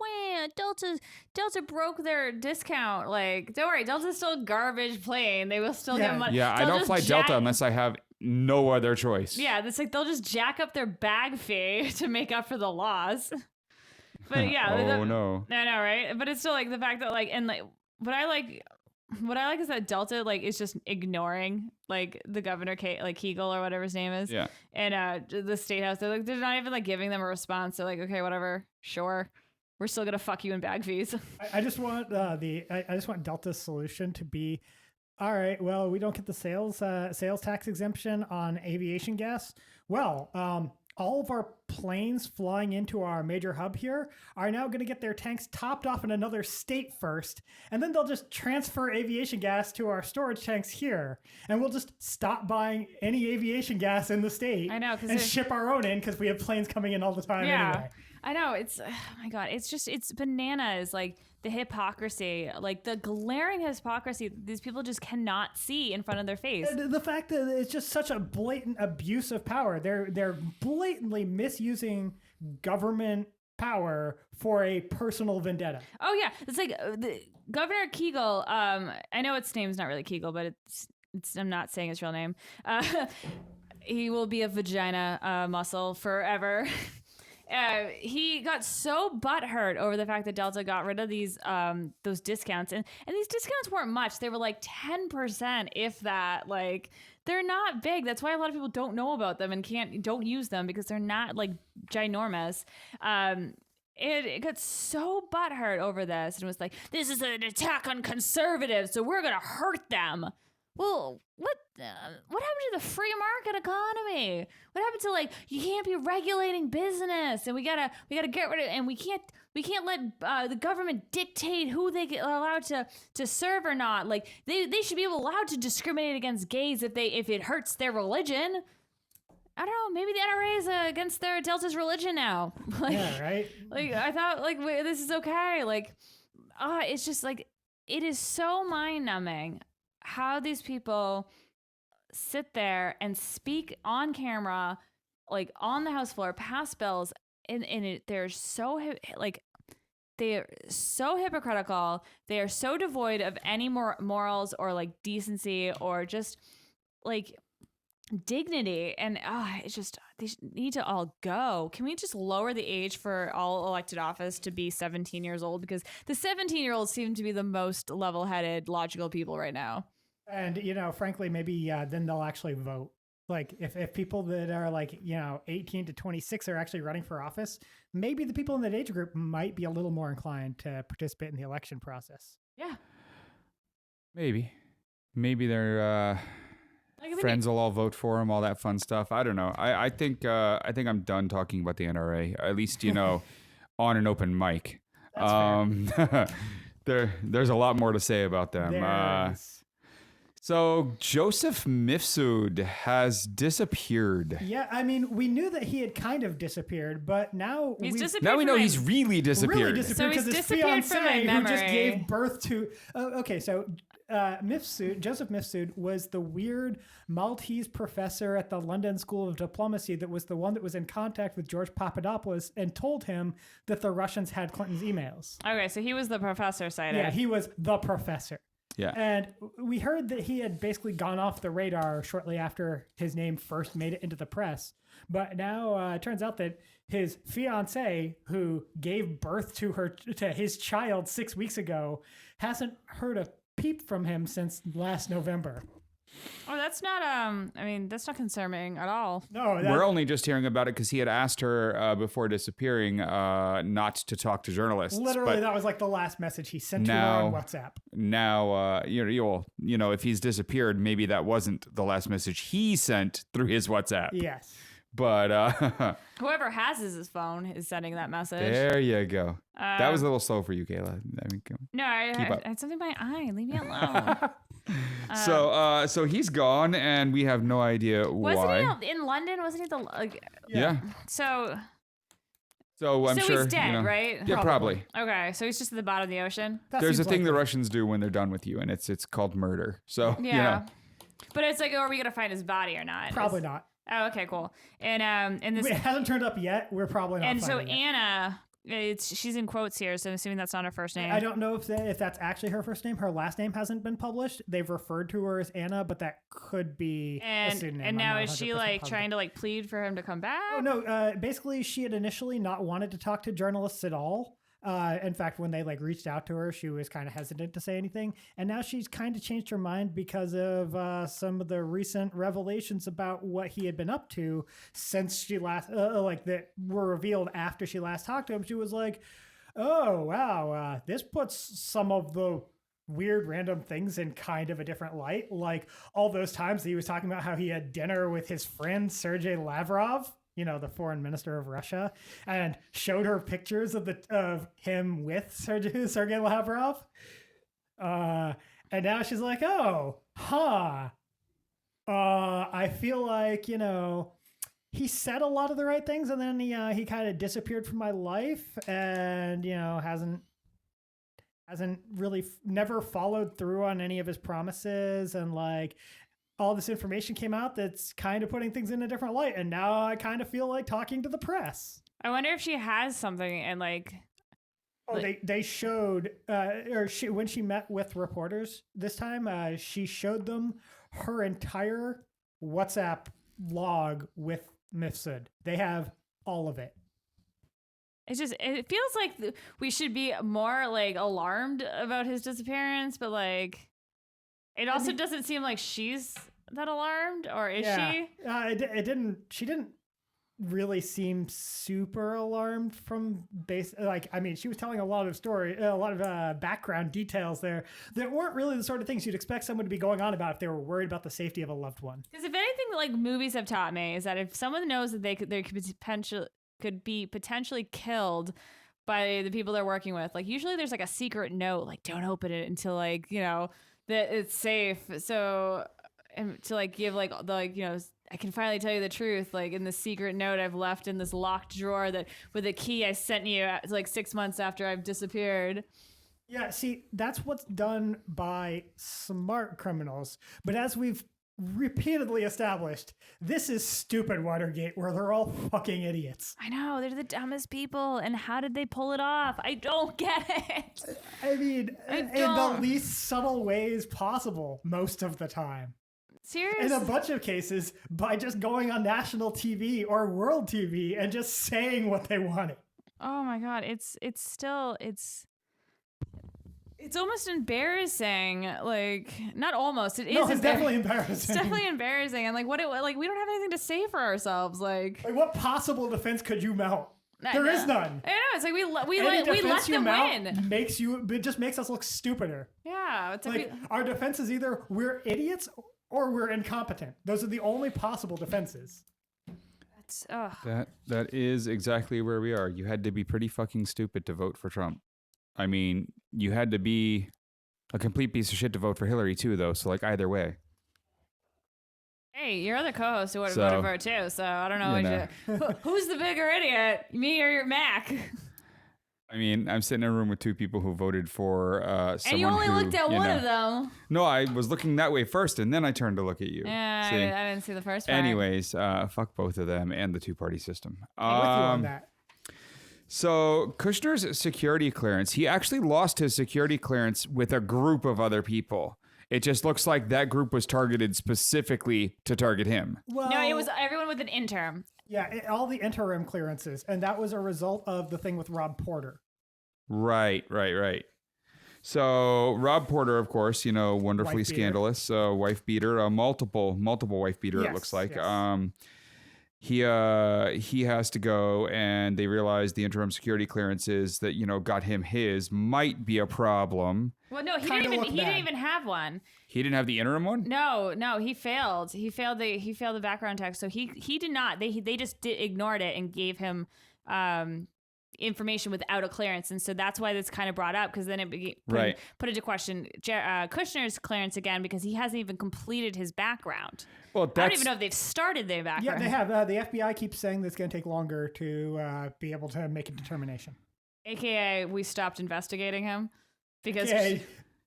Delta broke their discount. Like, don't worry, Delta's still a garbage plane. They will still get money. Yeah, I don't fly Delta unless I have no other choice. Yeah, it's like they'll just jack up their bag fee to make up for the loss. But yeah, no, I know, right? But it's still like the fact that like, and like what I like is that Delta like is just ignoring like the governor Kegel or whatever his name is. Yeah. And the state house, they're not even like giving them a response. They're like, okay, whatever, sure, we're still gonna fuck you in bag fees. I just want Delta's solution to be, all right, well, we don't get the sales tax exemption on aviation gas. Well, all of our planes flying into our major hub here are now going to get their tanks topped off in another state first, and then they'll just transfer aviation gas to our storage tanks here, and we'll just stop buying any aviation gas in the state. I know, and ship our own in because we have planes coming in all the time anyway. I know, it's, oh my God, it's bananas, like the hypocrisy, like the glaring hypocrisy these people just cannot see in front of their face. The fact that it's just such a blatant abuse of power. They're blatantly misusing government power for a personal vendetta. Oh yeah, it's like Governor Kegel, I know its name's not really Kegel, but it's I'm not saying his real name. He will be a vagina muscle forever. He got so butthurt over the fact that Delta got rid of these those discounts, and these discounts weren't much. They were like 10%, if that. Like, they're not big. That's why a lot of people don't know about them and don't use them because they're not like ginormous. It got so butthurt over this and was like, this is an attack on conservatives, so we're gonna hurt them. well, what happened to the free market economy? What happened to like you can't be regulating business, and we gotta get rid of, and we can't let the government dictate who they get allowed to serve or not. Like they should be allowed to discriminate against gays if it hurts their religion. I don't know. Maybe the NRA is against their Delta's religion now. Like, yeah, right. Like I thought, like this is okay. Like, it's just like it is so mind numbing how these people sit there and speak on camera, like on the House floor, pass bills, and they're so like they are so hypocritical. They are so devoid of any morals or like decency or just like dignity. And it's just they need to all go. Can we just lower the age for all elected office to be 17 years old? Because the 17-year-olds seem to be the most level-headed, logical people right now. And, frankly, maybe then they'll actually vote. Like if people that are like, 18 to 26 are actually running for office, maybe the people in that age group might be a little more inclined to participate in the election process. Yeah. Maybe their friends will all vote for him, all that fun stuff. I don't know. I think I'm done talking about the NRA, at least, on an open mic. There's a lot more to say about them. So Joseph Mifsud has disappeared. Yeah, I mean, we knew that he had kind of disappeared, but now we know he's really disappeared. Really disappeared because his fiancée, who just gave birth to. Joseph Mifsud was the weird Maltese professor at the London School of Diplomacy that was the one that was in contact with George Papadopoulos and told him that the Russians had Clinton's emails. Okay, so he was the professor cited. Yeah, he was the professor. Yeah. And we heard that he had basically gone off the radar shortly after his name first made it into the press. But now it turns out that his fiancée, who gave birth to his child 6 weeks ago, hasn't heard a peep from him since last November. Oh, that's not that's not concerning at all. No, we're only just hearing about it because he had asked her before disappearing not to talk to journalists. Literally, that was like the last message he sent to her on WhatsApp. Now, if he's disappeared, maybe that wasn't the last message he sent through his WhatsApp. Yes. But whoever has his phone is sending that message. There you go. That was a little slow for you, Kayla. I mean, I had something in my eye. Leave me alone. So he's gone, and we have no idea why. Wasn't he in London? Wasn't he Yeah. So I'm sure he's dead, right? Yeah, probably. Okay, so he's just at the bottom of the ocean. There's a thing the Russians do when they're done with you, and it's called murder. So But it's like, are we gonna find his body or not? Probably not. Oh, okay, cool. And this it hasn't turned up yet. We're probably not. And so it. Anna, she's in quotes here, so I'm assuming that's not her first name. I don't know if that's actually her first name. Her last name hasn't been published. They've referred to her as Anna, but that could be a pseudonym. And now is she like trying to like plead for him to come back? Oh no. Basically, she had initially not wanted to talk to journalists at all. In fact, when they like reached out to her, she was kind of hesitant to say anything. And now she's kind of changed her mind because of some of the recent revelations about what he had been up to since she last, that were revealed after she last talked to him. She was like, oh, wow, this puts some of the weird random things in kind of a different light. Like all those times that he was talking about how he had dinner with his friend, Sergei Lavrov, the foreign minister of Russia, and showed her pictures of him with Sergei Lavrov. And now she's like, oh, I feel like, he said a lot of the right things, and then he kind of disappeared from my life, and, hasn't really never followed through on any of his promises, and like, all this information came out that's kind of putting things in a different light. And now I kind of feel like talking to the press. I wonder if she has something and like... Oh, they showed, when she met with reporters this time, she showed them her entire WhatsApp log with Mifsud. They have all of it. It feels like we should be more like alarmed about his disappearance, but like... It also doesn't seem like she's that alarmed, or is she? She didn't really seem super alarmed from she was telling a lot of background details there that weren't really the sort of things you'd expect someone to be going on about if they were worried about the safety of a loved one. Because if anything, like movies have taught me, is that if someone knows that they could be potentially killed by the people they're working with, like usually there's like a secret note, like don't open it until like that it's safe. So and to like give like the I can finally tell you the truth, like in the secret note I've left in this locked drawer that with a key I sent you like 6 months after I've disappeared. Yeah, see, that's what's done by smart criminals. But as we've repeatedly established, this is stupid Watergate where they're all fucking idiots. I know, they're the dumbest people. And how did they pull it off? I don't get it. I mean, in the least subtle ways possible most of the time. Seriously? In a bunch of cases, by just going on national TV or world TV and just saying what they wanted. Oh my God. It's almost embarrassing. Like, not almost. It is. No, it's definitely embarrassing. It's definitely embarrassing. And like, we don't have anything to say for ourselves. Like what possible defense could you mount? There is none. I know. It's like we let them win. It just makes us look stupider. Yeah. It's like our defense is either we're idiots or we're incompetent. Those are the only possible defenses. That is exactly where we are. You had to be pretty fucking stupid to vote for Trump. I mean, you had to be a complete piece of shit to vote for Hillary too, though. So like either way. Hey, your other co-host who would have voted for her too. So I don't know who's the bigger idiot, me or your Mac. I mean, I'm sitting in a room with two people who voted for someone and you only looked at one of them. No, I was looking that way first, and then I turned to look at you. Yeah, I didn't see the first part. Anyways, fuck both of them and the two-party system. I'm with you on that. So Kushner's security clearance, he actually lost his security clearance with a group of other people. It just looks like that group was targeted specifically to target him. Well, no, it was everyone with an interim. Yeah, all the interim clearances. And that was a result of the thing with Rob Porter. Right. So Rob Porter, of course, wonderfully scandalous, wife beater, multiple wife beater, yes, it looks like. Yes. He has to go, and they realize the interim security clearances that got him his might be a problem. Well, no, he didn't even have one. He didn't have the interim one? No, he failed. He failed the background check. So he did not. They just ignored it and gave him information without a clearance, and so that's why this kind of brought up, because then it put into question Kushner's clearance again, because he hasn't even completed his background. Well, I don't even know if they've started their background. Yeah, they have. The FBI keeps saying that it's going to take longer to be able to make a determination. AKA, we stopped investigating him because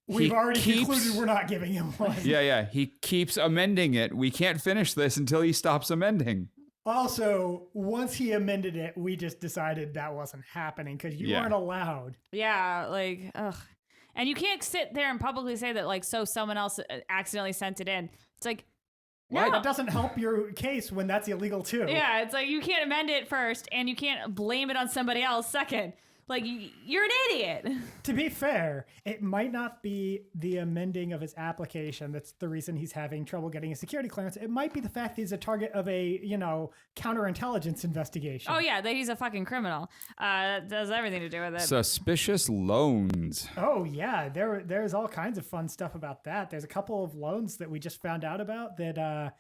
we've already concluded we're not giving him one. Yeah. He keeps amending it. We can't finish this until he stops amending. Also, once he amended it, we just decided that wasn't happening because you weren't allowed. Yeah, like, ugh. And you can't sit there and publicly say that, like, so someone else accidentally sent it in. It's like, no. That doesn't help your case when that's illegal, too. Yeah, it's like you can't amend it first, and you can't blame it on somebody else second. Like, you're an idiot. To be fair, it might not be the amending of his application that's the reason he's having trouble getting a security clearance. It might be the fact that he's a target of a, counterintelligence investigation. Oh, yeah, that he's a fucking criminal. That has everything to do with it. Suspicious loans. Oh, yeah. There's all kinds of fun stuff about that. There's a couple of loans that we just found out about that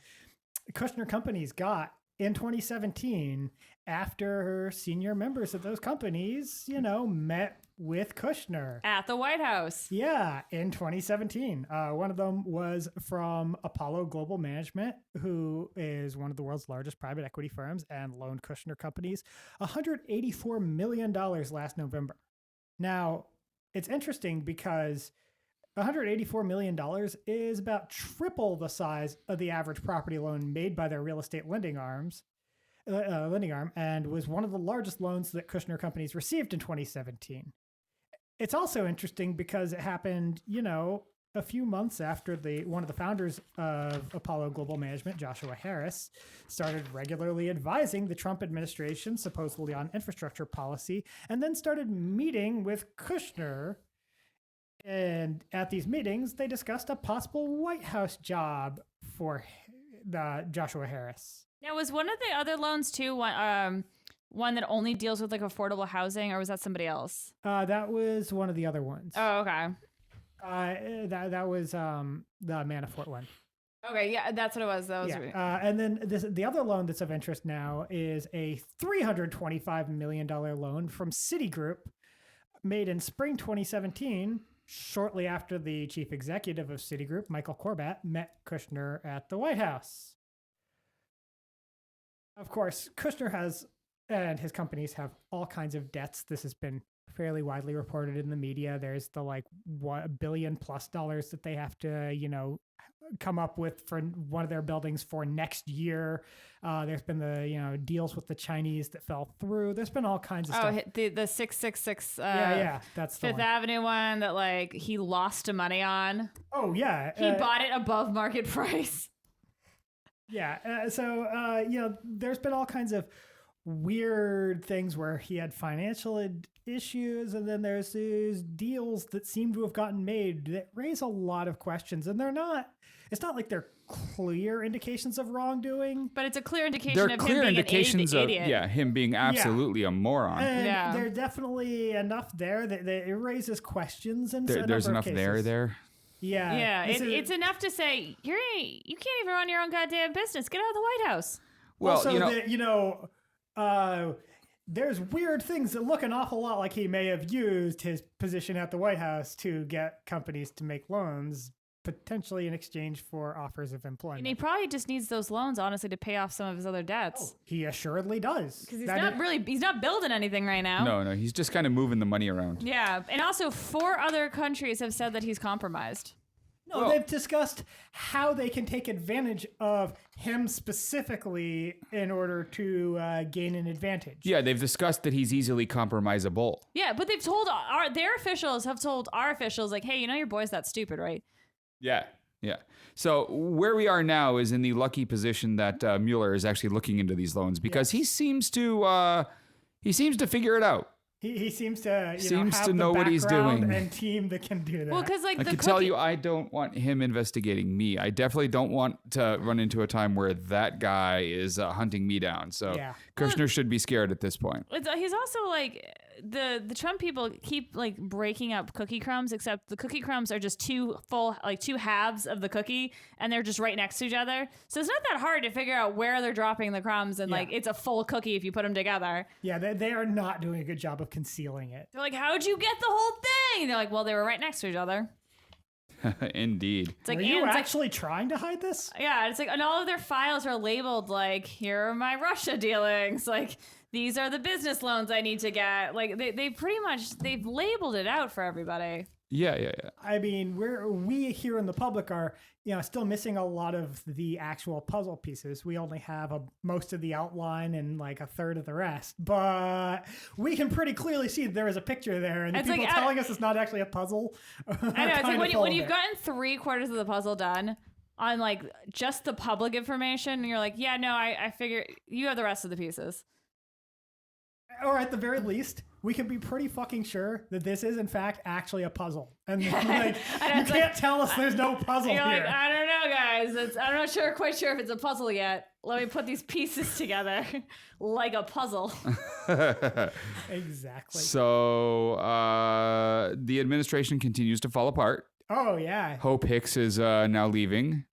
Kushner companies got in 2017, after senior members of those companies, met with Kushner. At the White House. Yeah, in 2017. One of them was from Apollo Global Management, who is one of the world's largest private equity firms and loaned Kushner companies $184 million last November. Now, it's interesting because $184 million is about triple the size of the average property loan made by their real estate lending arm, and was one of the largest loans that Kushner companies received in 2017. It's also interesting because it happened, a few months after one of the founders of Apollo Global Management, Joshua Harris, started regularly advising the Trump administration, supposedly on infrastructure policy, and then started meeting with Kushner. And at these meetings, they discussed a possible White House job for Joshua Harris. Now, was one of the other loans too one that only deals with like affordable housing, or was that somebody else? That was one of the other ones. Oh, okay. That was the Manafort one. Okay, yeah, that's what it was. That was and then the other loan that's of interest now is a $325 million loan from Citigroup, made in spring 2017, shortly after the chief executive of Citigroup, Michael Corbat, met Kushner at the White House. Of course, Kushner and his companies have all kinds of debts. This has been fairly widely reported in the media. There's the $1 billion+ that they have to, come up with for one of their buildings for next year. There's been the deals with the Chinese that fell through. There's been all kinds of stuff. The 666 that's the Fifth one. Avenue one that he lost money on. Oh yeah, he bought it above market price. Yeah, there's been all kinds of weird things where he had financial issues, and then there's these deals that seem to have gotten made that raise a lot of questions, and it's not like they're clear indications of wrongdoing, but it's a clear indication they're of clear him being indications an of idiot. him being absolutely a moron. And there's definitely enough there that it raises questions, and There's enough there. Yeah, it's enough to say you can't even run your own goddamn business. Get out of the White House. Well, also, there's weird things that look an awful lot like he may have used his position at the White House to get companies to make loans, potentially in exchange for offers of employment. And he probably just needs those loans, honestly, to pay off some of his other debts. He assuredly does. Because he's not building anything right now. No, he's just kind of moving the money around. Yeah, and also 4 other countries have said that he's compromised. No, they've discussed how they can take advantage of him specifically in order to gain an advantage. Yeah, they've discussed that he's easily compromisable. Yeah, but they've told their officials have told our officials, like, hey, your boy's that stupid, right? Yeah. So where we are now is in the lucky position that Mueller is actually looking into these loans because he seems to figure it out. He seems to have to know the what he's doing and team that can do that. Well, because I can tell you, I don't want him investigating me. I definitely don't want to run into a time where that guy is hunting me down. So Kushner should be scared at this point. He's also the Trump people keep breaking up cookie crumbs, except the cookie crumbs are just two halves of the cookie, and they're just right next to each other. So it's not that hard to figure out where they're dropping the crumbs, and it's a full cookie if you put them together. Yeah, they are not doing a good job of concealing it. They're like, how'd you get the whole thing? And they're like, well, they were right next to each other. Indeed. It's like, are you actually trying to hide this? Yeah, it's and all of their files are labeled here are my Russia dealings. These are the business loans I need to get. They pretty much, they've labeled it out for everybody. Yeah. I mean, we here in the public are, still missing a lot of the actual puzzle pieces. We only have most of the outline and a third of the rest. But we can pretty clearly see that there is a picture there, and the people telling us it's not actually a puzzle. I know. It's when you've gotten 3/4 of the puzzle done on just the public information, and you're like, yeah, no, I figure you have the rest of the pieces. Or at the very least, we can be pretty fucking sure that this is in fact actually a puzzle. And you can't tell us there's no puzzle here. I don't know, guys. I'm not quite sure if it's a puzzle yet. Let me put these pieces together like a puzzle. Exactly. So the administration continues to fall apart. Oh, yeah. Hope Hicks is now leaving.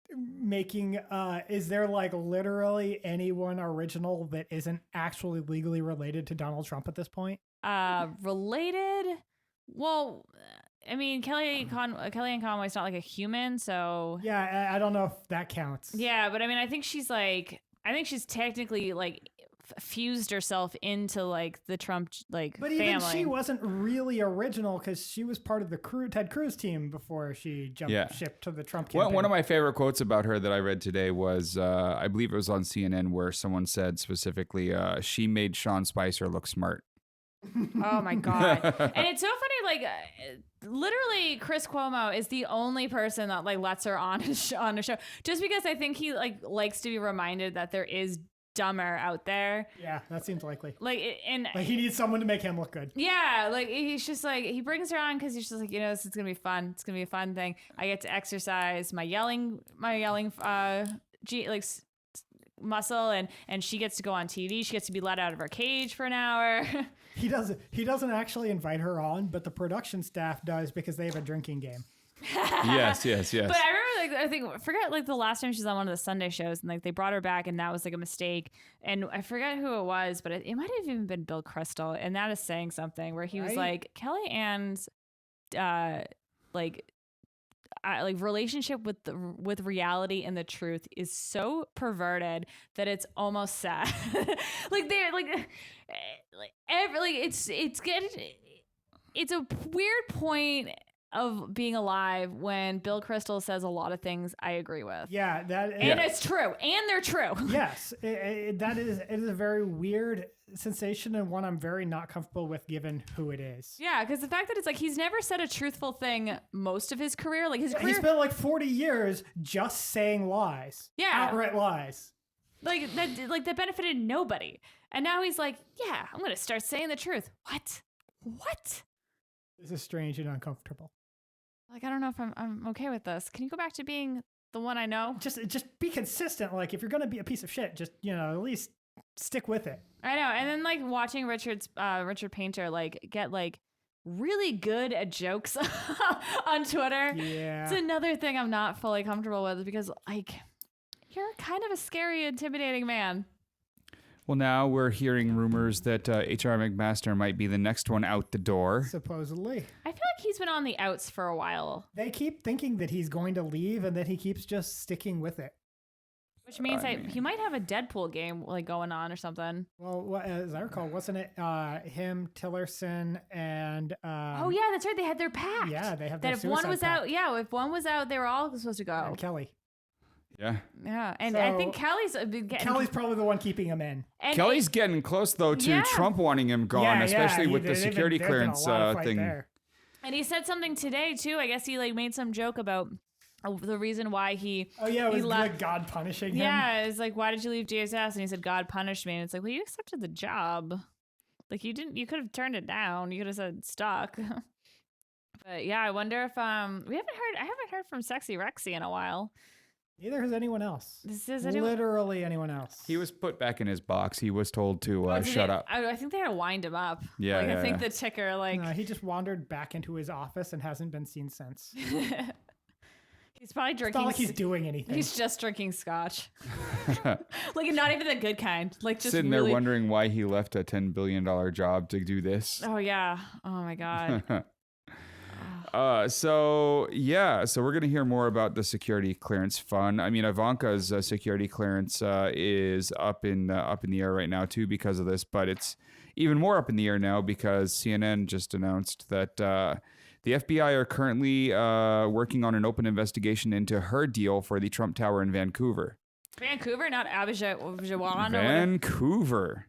Is there literally anyone original that isn't actually legally related to Donald Trump at this point? Related? Well, I mean, Kellyanne Conway's not a human, so yeah, I don't know if that counts. Yeah, but I mean, I think she's technically fused herself into the Trump but family. Even she wasn't really original because she was part of the Ted Cruz team before she jumped ship to the Trump campaign. One of my favorite quotes about her that I read today was I believe it was on CNN where someone said specifically she made Sean Spicer look smart. Oh my god. And it's so funny, literally Chris Cuomo is the only person that lets her on a show just because I think he likes to be reminded that there is dumber out there. Yeah, that seems likely. He needs someone to make him look good. Yeah, he's just he brings her on because he's just this is gonna be fun. It's gonna be a fun thing. I get to exercise my yelling muscle, and she gets to go on TV. She gets to be let out of her cage for an hour. He doesn't actually invite her on, but the production staff does because they have a drinking game. Yes. But I remember, I forget the last time she was on one of the Sunday shows, and they brought her back, and that was a mistake. And I forget who it was, but it might have even been Bill Crystal, and that is saying something where he was like, Kelly Ann's relationship with reality and the truth is so perverted that it's almost sad. It's a weird point of being alive when Bill Crystal says a lot of things I agree with. Yeah, it's true, and they're true. Yes, it is a very weird sensation, and one I'm very not comfortable with given who it is. Yeah, because the fact that it's he's never said a truthful thing most of his career. He spent 40 years just saying lies. Yeah, outright lies. That benefited nobody, and now he's I'm gonna start saying the truth. What? This is strange and uncomfortable. I don't know if I'm okay with this. Can you go back to being the one I know? Just be consistent. If you're gonna be a piece of shit, just at least stick with it. I know. And then watching Richard Painter get really good at jokes on Twitter. Yeah. It's another thing I'm not fully comfortable with because you're kind of a scary, intimidating man. Well, now we're hearing rumors that H.R. McMaster might be the next one out the door. Supposedly. I feel like he's been on the outs for a while. They keep thinking that he's going to leave and that he keeps just sticking with it. Which means he might have a Deadpool game going on or something. Well, as I recall, wasn't it him, Tillerson, and... oh, yeah, that's right. They had their pact. Yeah, they have that their if one was pact. out, if one was out, they were all supposed to go. And Kelly. Yeah. Yeah, and So, I think Kelly's probably the one keeping him in. And Kelly's getting close, though, to Trump wanting him gone, especially with the security clearance thing. There. And he said something today, too. I guess he made some joke about the reason why he... Oh, yeah, it was God punishing him. Yeah, it's why did you leave DSS? And he said, God punished me. And it's well, you accepted the job. You could have turned it down. You could have said stuck. But yeah, I wonder if I haven't heard from Sexy Rexy in a while. Neither has anyone else. Anyone... Literally anyone else. He was put back in his box. He was told to shut up. I think they had to wind him up. Yeah, I think the ticker No, he just wandered back into his office and hasn't been seen since. He's probably drinking. It's not like he's doing anything. He's just drinking scotch. Not even the good kind. Just sitting there wondering why he left a $10 billion job to do this. Oh, yeah. Oh, my God. So we're going to hear more about the security clearance fund. I mean, Ivanka's security clearance is up in the air right now too because of this, but it's even more up in the air now because CNN just announced that the FBI are currently working on an open investigation into her deal for the Trump Tower in Vancouver. Vancouver, not Abidjan. Vancouver.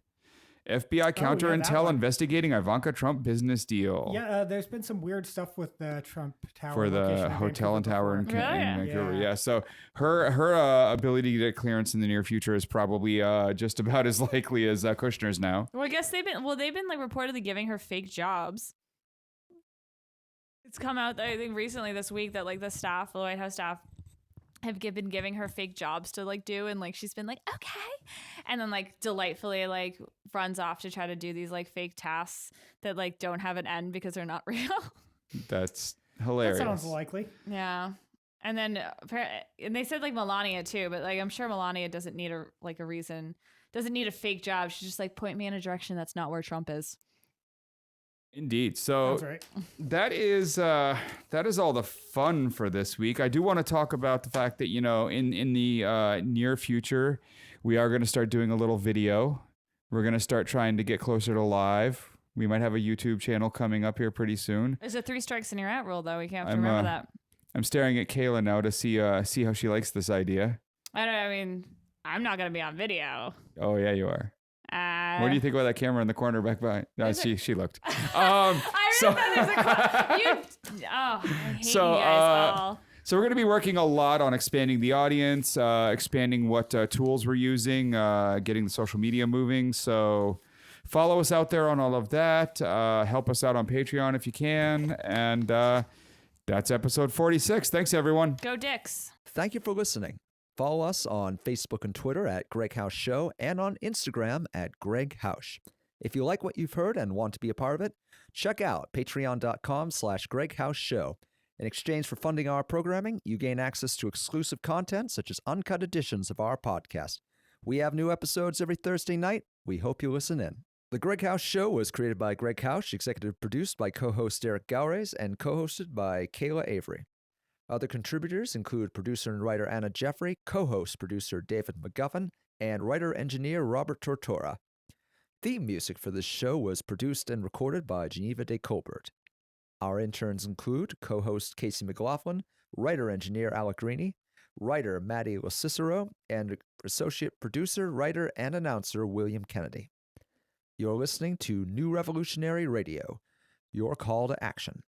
FBI counter intel investigating Ivanka Trump business deal. Yeah, there's been some weird stuff with the Trump Tower for the hotel and tower in Vancouver. Yeah. So her ability to get clearance in the near future is probably just about as likely as Kushner's now. Well, I guess they've been reportedly giving her fake jobs. It's come out I think recently this week that the White House staff have been giving her fake jobs to do, and she's been okay, and then delightfully runs off to try to do these fake tasks that don't have an end because they're not real. That's hilarious. That sounds likely. Yeah. And then and they said Melania too, but I'm sure Melania doesn't need a reason, doesn't need a fake job. She's just point me in a direction that's not where Trump is. Indeed. So right. that is all the fun for this week. I do want to talk about the fact that, in the near future, we are going to start doing a little video. We're going to start trying to get closer to live. We might have a YouTube channel coming up here pretty soon. There's a 3 strikes and you're out rule, though. We can't have to remember that. I'm staring at Kayla now to see how she likes this idea. I'm not going to be on video. Oh, yeah, you are. What do you think about that camera in the corner back behind? No, she looked. I hate you guys all. So we're going to be working a lot on expanding the audience, expanding what tools we're using, getting the social media moving. So follow us out there on all of that. Help us out on Patreon if you can. And that's episode 46. Thanks, everyone. Go Dicks. Thank you for listening. Follow us on Facebook and Twitter at GreggHoush Show and on Instagram at GreggHoush. If you like what you've heard and want to be a part of it, check out patreon.com/GreggHoush Show. In exchange for funding our programming, you gain access to exclusive content such as uncut editions of our podcast. We have new episodes every Thursday night. We hope you listen in. The GreggHoush Show was created by GreggHoush, executive produced by co-host Eric Gaures, and co-hosted by Kayla Avery. Other contributors include producer and writer Anna Jeffrey, co-host producer David McGuffin, and writer-engineer Robert Tortora. Theme music for this show was produced and recorded by Geneva de Colbert. Our interns include co-host Casey McLaughlin, writer-engineer Alec Greeny, writer Maddie LoCicero, and associate producer, writer, and announcer William Kennedy. You're listening to New Revolutionary Radio, your call to action.